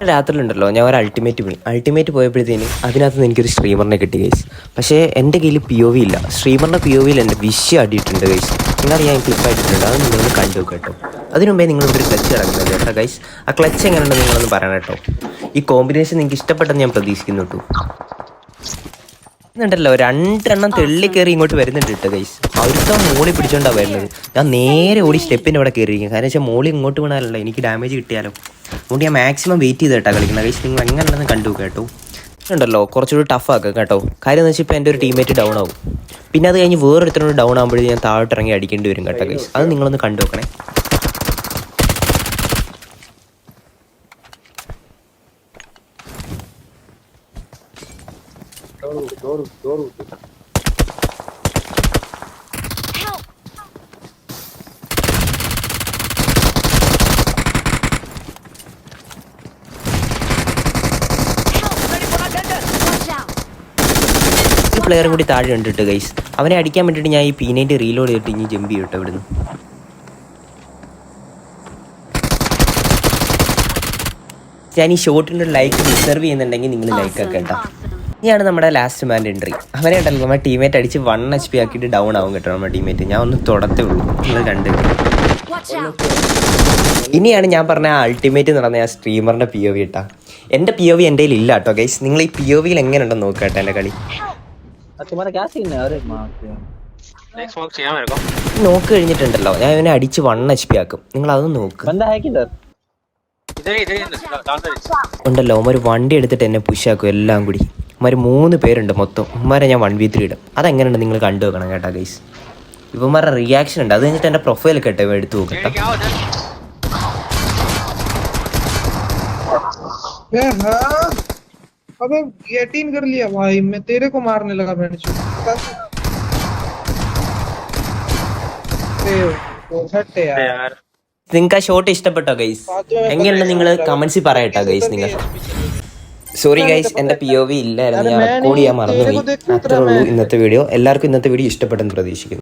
രാത്രിയിലുണ്ടല്ലോ ഞാൻ ഒരു അൾട്ടിമേറ്റ് പോയപ്പോഴത്തേന് അതിനകത്ത് നിന്ന് എനിക്കൊരു സ്ട്രീമറിനെ കിട്ടി ഗൈസ്. പക്ഷേ എൻ്റെ കയ്യിൽ POV ഇല്ല. സ്ട്രീമറിൻ്റെ POVയിൽ എൻ്റെ വിഷയം അടിയിട്ടുണ്ട് ഗൈസ്. നിങ്ങളറിയാൻ ഞാൻ ക്ലിപ്പ് ആയിട്ടുണ്ട്, അത് നിങ്ങളൊന്ന് കണ്ടു കേട്ടോ. അതിനു മുമ്പേ നിങ്ങളൊരു ക്ലച്ച് കിടക്കുന്നത് കേട്ടോ ഗൈസ്. ആ ക്ലച്ച് എങ്ങനെയുണ്ടെന്ന് നിങ്ങളൊന്ന് പറയണം കേട്ടോ. ഈ കോമ്പിനേഷൻ നിങ്ങൾക്ക് ഇഷ്ടപ്പെട്ടെന്ന് ഞാൻ പ്രതീക്ഷിക്കുന്നു കേട്ടോ. ണ്ടല്ലോ 2 എണ്ണം തെള്ളി കയറി ഇങ്ങോട്ട് വരുന്നുണ്ട് കേട്ടോ ഗൈസ്. അവർക്ക് മോളി പിടിച്ചോണ്ടാണ് വരുന്നത്. ഞാൻ നേരെ ഓടി സ്റ്റെപ്പിൻ്റെ അവിടെ കയറിയിരിക്കും. കാരണം വെച്ചാൽ മോളി ഇങ്ങോട്ട് വീണാലല്ലോ എനിക്ക് ഡാമേജ് കിട്ടിയാലോ. അതുകൊണ്ട് ഞാൻ മാക്സിമം വെയിറ്റ് ചെയ്തിട്ടാണ് കളിക്കുന്നത് ഗൈസ്. നിങ്ങൾ എങ്ങനെയുണ്ടെന്ന് കണ്ടു കേട്ടോ. ഉണ്ടല്ലോ കുറച്ചുകൂടി ടഫ് ആക്കുക കേട്ടോ. കാര്യം എന്ന് വെച്ചാൽ ഇപ്പോൾ എൻ്റെ ഒരു ടീമേറ്റ് ഡൗൺ ആവും. പിന്നെ അത് കഴിഞ്ഞ് വേറൊരുത്തരോട് ഡൗൺ ആകുമ്പോഴേ ഞാൻ താഴോട്ട് ഇറങ്ങി അടിക്കേണ്ടി വരും കേട്ടോ ഗൈസ്. അത് നിങ്ങളൊന്ന് കണ്ടു നോക്കണേ. പ്ലെയറും കൂടി താഴെ ഉണ്ട് ഗൈസ്. അവനെ അടിക്കാൻ വേണ്ടിയിട്ട് ഞാൻ ഈ P90 റീലോഡ് ചെയ്തിട്ട് ഇനി ജമ്പ് ചെയ്യട്ടോ ഇവിടുന്ന്. ഞാൻ ഈ ഷോട്ടിൻ്റെ ലൈക്ക് ഡിസർവ് ചെയ്യുന്നുണ്ടെങ്കിൽ നിങ്ങൾ ലൈക്ക് ആക്കുക കേട്ടോ. ഇനിയാണ് നമ്മുടെ ലാസ്റ്റ് മാൻ്റെ എൻട്രി. അവനെ ഉണ്ടല്ലോ നമ്മുടെ ടീമേറ്റ് അടിച്ച് 1 HP ആക്കിയിട്ട് ഡൗൺ ആവും കേട്ടോ നമ്മുടെ ടീമേറ്റ്. ഞാൻ ഒന്ന് തുടത്തേ ഉള്ളൂ, നിങ്ങൾ കണ്ട്. ഇനിയാണ് ഞാൻ പറഞ്ഞ ആ അൾട്ടിമേറ്റ് നടന്ന ആ സ്ട്രീമറിൻ്റെ POV ഇട്ടാ. എൻ്റെ POV എൻ്റെ കയ്യിൽ ഇല്ല കേട്ടോ ഗൈസ്. നിങ്ങൾ ഈ POVയിൽ എങ്ങനെ ഉണ്ടെന്ന് നോക്കുക കേട്ടോ എൻ്റെ കളി. നോക്ക് കഴിഞ്ഞിട്ടുണ്ടല്ലോ ഞാൻ ഇവനെ അടിച്ച് 1 HP ആക്കും. നിങ്ങൾ അതൊന്ന് നോക്ക്. ഉണ്ടല്ലോ ഒരു വണ്ടി എടുത്തിട്ട് എന്നെ പുഷാക്കും എല്ലാം കൂടി. ഇവന്മാർ 3 പേരുണ്ട് മൊത്തം. ഇവന്മാരെ ഞാൻ 1v3 ഇടും. അതെങ്ങനെയുണ്ട് നിങ്ങൾ കണ്ടു വെക്കണം കേട്ടോ ഗൈസ്. ഇവന്മാരുടെ റിയാക്ഷൻ ഉണ്ട്. അത് കഴിഞ്ഞിട്ട് എൻ്റെ പ്രൊഫൈൽ കേട്ടോ ഇവ എടുത്തു നോക്കട്ടെ. अबे 18 कर लिया भाई, मैं तेरे को मारने लगा बेंचो. यार നിങ്ങൾക്ക് ആ ഷോട്ട് ഇഷ്ടപ്പെട്ടോ ഗൈസ്? എങ്ങനെയുണ്ട് നിങ്ങൾ കമന്റ്സിൽ പറയട്ടോ ഗൈസ്. നിങ്ങൾ സോറി ഗൈസ്, എൻ്റെ POV ഇല്ലായിരുന്നു, ഞാൻ റെക്കോർഡ് ചെയ്യാൻ മറന്നുപോയി. അത്രേ ഉള്ളൂ ഇന്നത്തെ വീഡിയോ. എല്ലാവർക്കും ഇന്നത്തെ വീഡിയോ ഇഷ്ടപ്പെട്ടെന്ന് പ്രതീക്ഷിക്കുന്നു.